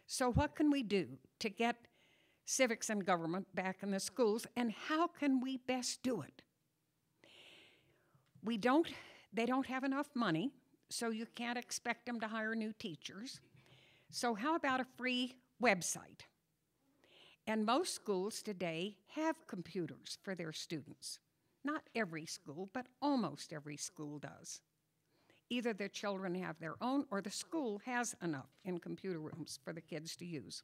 So what can we do to get civics and government back in the schools, and how can we best do it? They don't have enough money, so you can't expect them to hire new teachers. So how about a free website? And most schools today have computers for their students. Not every school, but almost every school does. Either the children have their own or the school has enough in computer rooms for the kids to use.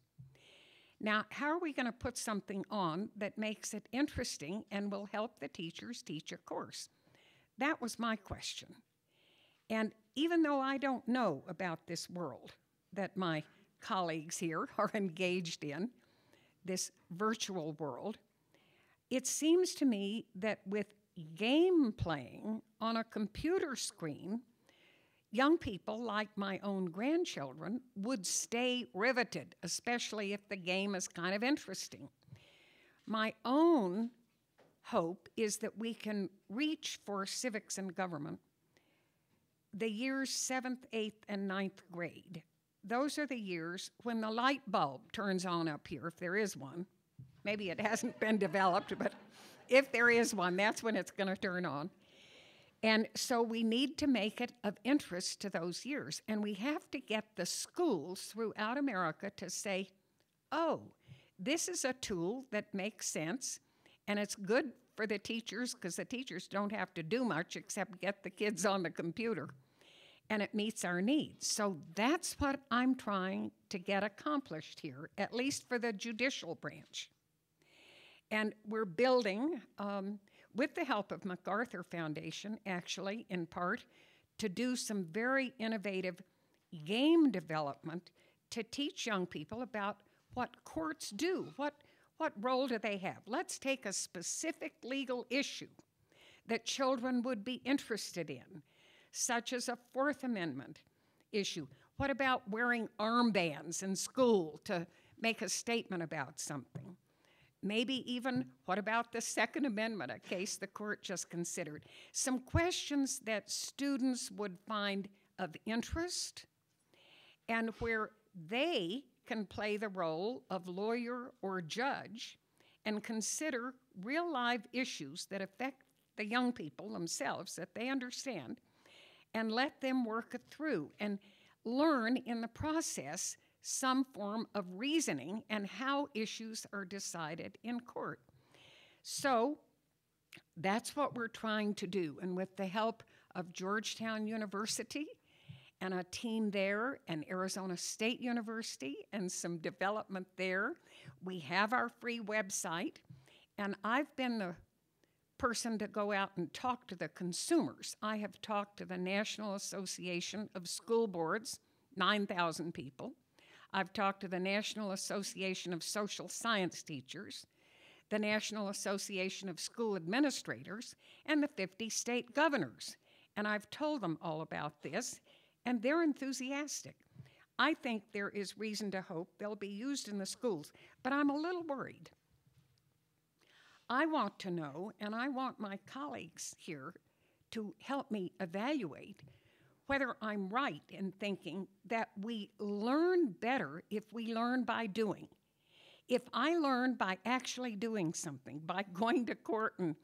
Now, how are we going to put something on that makes it interesting and will help the teachers teach a course? That was my question. And even though I don't know about this world that my colleagues here are engaged in, this virtual world, it seems to me that with game playing on a computer screen, young people like my own grandchildren would stay riveted, especially if the game is kind of interesting. My own hope is that we can reach for civics and government the years 7th, 8th, and 9th grade. Those are the years when the light bulb turns on up here, if there is one. Maybe it hasn't been developed, but if there is one, that's when it's going to turn on. And so we need to make it of interest to those years. And we have to get the schools throughout America to say, oh, this is a tool that makes sense, and it's good for the teachers because the teachers don't have to do much except get the kids on the computer, and it meets our needs. So that's what I'm trying to get accomplished here, at least for the judicial branch. And we're building, with the help of MacArthur Foundation, actually, in part, to do some very innovative game development to teach young people about what courts do, what role do they have. Let's take a specific legal issue that children would be interested in, such as a Fourth Amendment issue. What about wearing armbands in school to make a statement about something? Maybe even, what about the Second Amendment, a case the court just considered? Some questions that students would find of interest and where they can play the role of lawyer or judge and consider real live issues that affect the young people themselves that they understand, and let them work it through and learn in the process some form of reasoning and how issues are decided in court. So that's what we're trying to do. And with the help of Georgetown University and a team there, and Arizona State University, and some development there, we have our free website. And I've been the person to go out and talk to the consumers. I have talked to the National Association of School Boards, 9,000 people. I've talked to the National Association of Social Science Teachers, the National Association of School Administrators, and the 50 state governors. And I've told them all about this, and they're enthusiastic. I think there is reason to hope they'll be used in the schools, but I'm a little worried. I want to know, and I want my colleagues here to help me evaluate whether I'm right in thinking that we learn better if we learn by doing. If I learn by actually doing something, by going to court and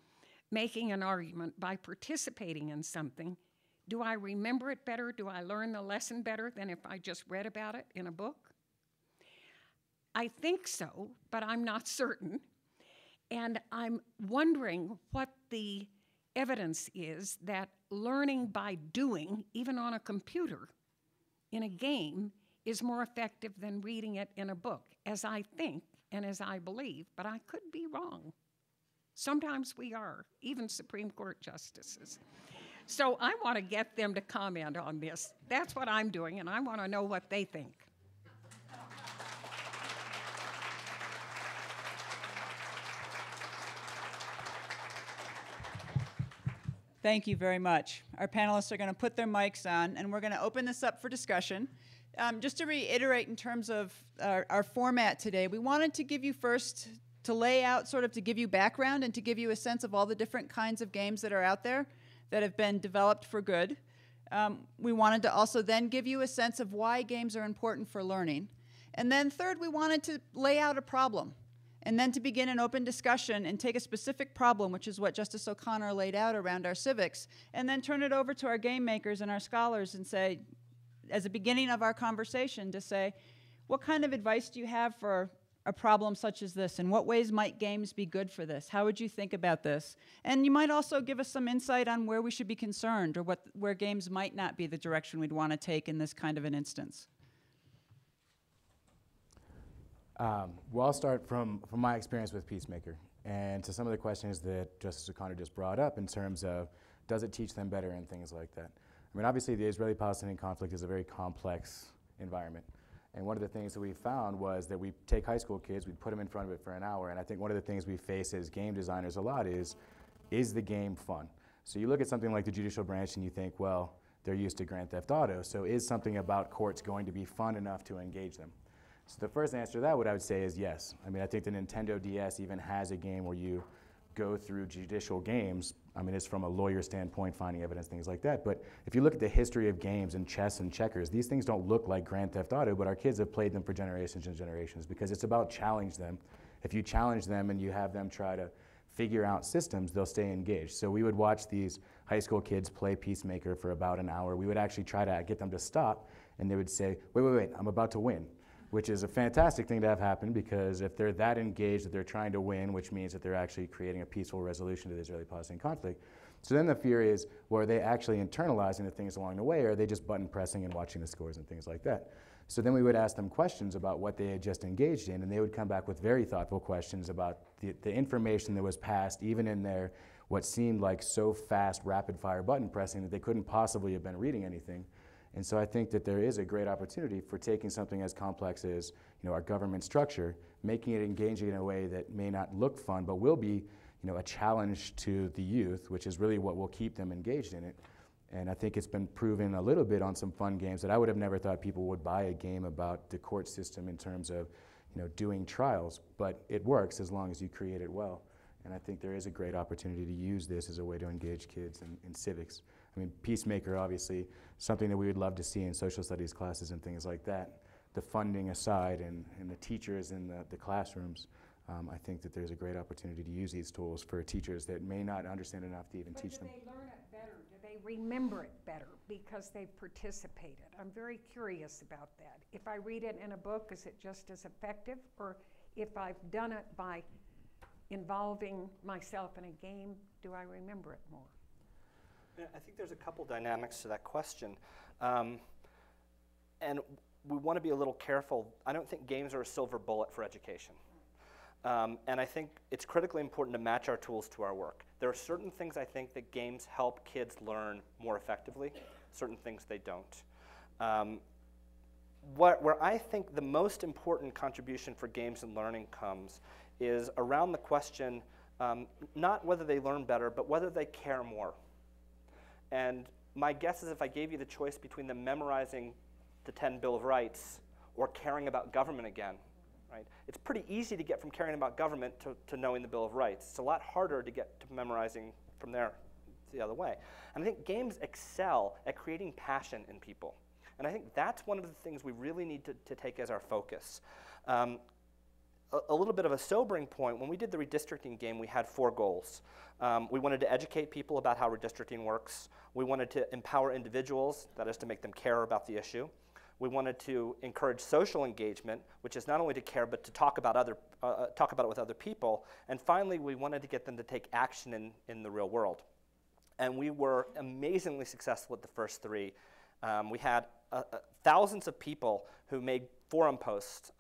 making an argument, by participating in something, do I remember it better? Do I learn the lesson better than if I just read about it in a book? I think so, but I'm not certain. And I'm wondering what the evidence is that learning by doing, even on a computer, in a game, is more effective than reading it in a book, as I think and as I believe, but I could be wrong. Sometimes we are, even Supreme Court justices. So I want to get them to comment on this. That's what I'm doing, and I want to know what they think. Thank you very much. Our panelists are going to put their mics on, and we're going to open this up for discussion. Just to reiterate in terms of our format today, we wanted to give you first, to lay out, sort of to give you background and to give you a sense of all the different kinds of games that are out there that have been developed for good. We wanted to also then give you a sense of why games are important for learning. And then third, we wanted to lay out a problem, and then to begin an open discussion and take a specific problem, which is what Justice O'Connor laid out around our civics, and then turn it over to our game makers and our scholars and say, as a beginning of our conversation, to say, what kind of advice do you have for a problem such as this? In what ways might games be good for this? How would you think about this? And you might also give us some insight on where we should be concerned, or where games might not be the direction we'd want to take in this kind of an instance. Well, I'll start from my experience with Peacemaker, and to some of the questions that Justice O'Connor just brought up in terms of, does it teach them better and things like that. I mean, obviously the Israeli-Palestinian conflict is a very complex environment. And one of the things that we found was that we take high school kids, we put them in front of it for an hour, and I think one of the things we face as game designers a lot is the game fun? So you look at something like the judicial branch and you think, well, they're used to Grand Theft Auto, so is something about courts going to be fun enough to engage them? So the first answer to that, what I would say is yes. I mean, I think the Nintendo DS even has a game where you go through judicial games. I mean, it's from a lawyer standpoint, finding evidence, things like that. But if you look at the history of games and chess and checkers, these things don't look like Grand Theft Auto, but our kids have played them for generations and generations because it's about challenge them. If you challenge them and you have them try to figure out systems, they'll stay engaged. So we would watch these high school kids play Peacemaker for about an hour. We would actually try to get them to stop, and they would say, wait, I'm about to win, which is a fantastic thing to have happen, because if they're that engaged that they're trying to win, which means that they're actually creating a peaceful resolution to the Israeli-Palestinian conflict. So then the fear is, well, are they actually internalizing the things along the way, or are they just button pressing and watching the scores and things like that? So then we would ask them questions about what they had just engaged in, and they would come back with very thoughtful questions about the information that was passed, even in their what seemed like so fast, rapid-fire button pressing that they couldn't possibly have been reading anything. And so I think that there is a great opportunity for taking something as complex as our government structure, making it engaging in a way that may not look fun, but will be a challenge to the youth, which is really what will keep them engaged in it. And I think it's been proven a little bit on some fun games that I would have never thought people would buy a game about the court system in terms of doing trials, but it works as long as you create it well. And I think there is a great opportunity to use this as a way to engage kids in civics. I mean, Peacemaker, obviously, something that we would love to see in social studies classes and things like that. The funding aside and the teachers in the classrooms, I think that there's a great opportunity to use these tools for teachers that may not understand enough to even teach them. Do they learn it better? Do they remember it better because they've participated? I'm very curious about that. If I read it in a book, is it just as effective? Or if I've done it by involving myself in a game, do I remember it more? I think there's a couple dynamics to that question. And we want to be a little careful. I don't think games are a silver bullet for education. And I think it's critically important to match our tools to our work. There are certain things I think that games help kids learn more effectively, certain things they don't. Where I think the most important contribution for games and learning comes is around the question, not whether they learn better, but whether they care more. And my guess is if I gave you the choice between them memorizing the 10 Bill of Rights or caring about government again, right? It's pretty easy to get from caring about government to knowing the Bill of Rights. It's a lot harder to get to memorizing from there the other way. And I think games excel at creating passion in people. And I think that's one of the things we really need to take as our focus. A little bit of a sobering point, when we did the redistricting game, we had 4 goals. We wanted to educate people about how redistricting works. We wanted to empower individuals, that is to make them care about the issue. We wanted to encourage social engagement, which is not only to care, but to talk about it with other people. And finally, we wanted to get them to take action in the real world. And we were amazingly successful at the first 3. We had thousands of people who made forum posts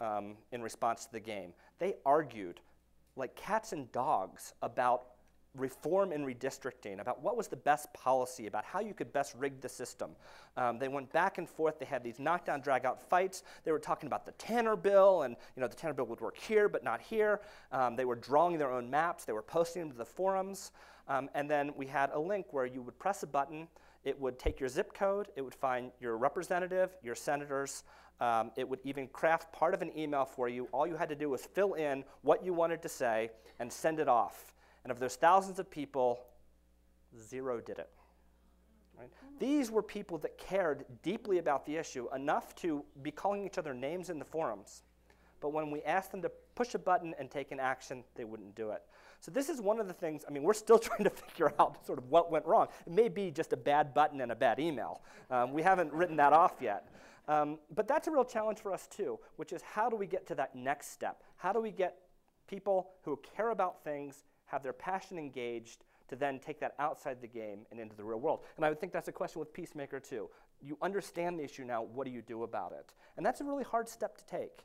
in response to the game. They argued like cats and dogs about reform and redistricting, about what was the best policy, about how you could best rig the system. They went back and forth. They had these knockdown, drag-out fights. They were talking about the Tanner Bill, and the Tanner Bill would work here but not here. They were drawing their own maps. They were posting them to the forums. And then we had a link where you would press a button. It would take your zip code. It would find your representative, your senators. It would even craft part of an email for you. All you had to do was fill in what you wanted to say and send it off. And of those thousands of people, 0 did it. Right? These were people that cared deeply about the issue, enough to be calling each other names in the forums, but when we asked them to push a button and take an action, they wouldn't do it. So this is one of the things, I mean, we're still trying to figure out sort of what went wrong. It may be just a bad button and a bad email. We haven't written that off yet. But that's a real challenge for us too, which is how do we get to that next step? How do we get people who care about things, have their passion engaged, to then take that outside the game and into the real world? And I would think that's a question with Peacemaker too. You understand the issue now, what do you do about it? And that's a really hard step to take.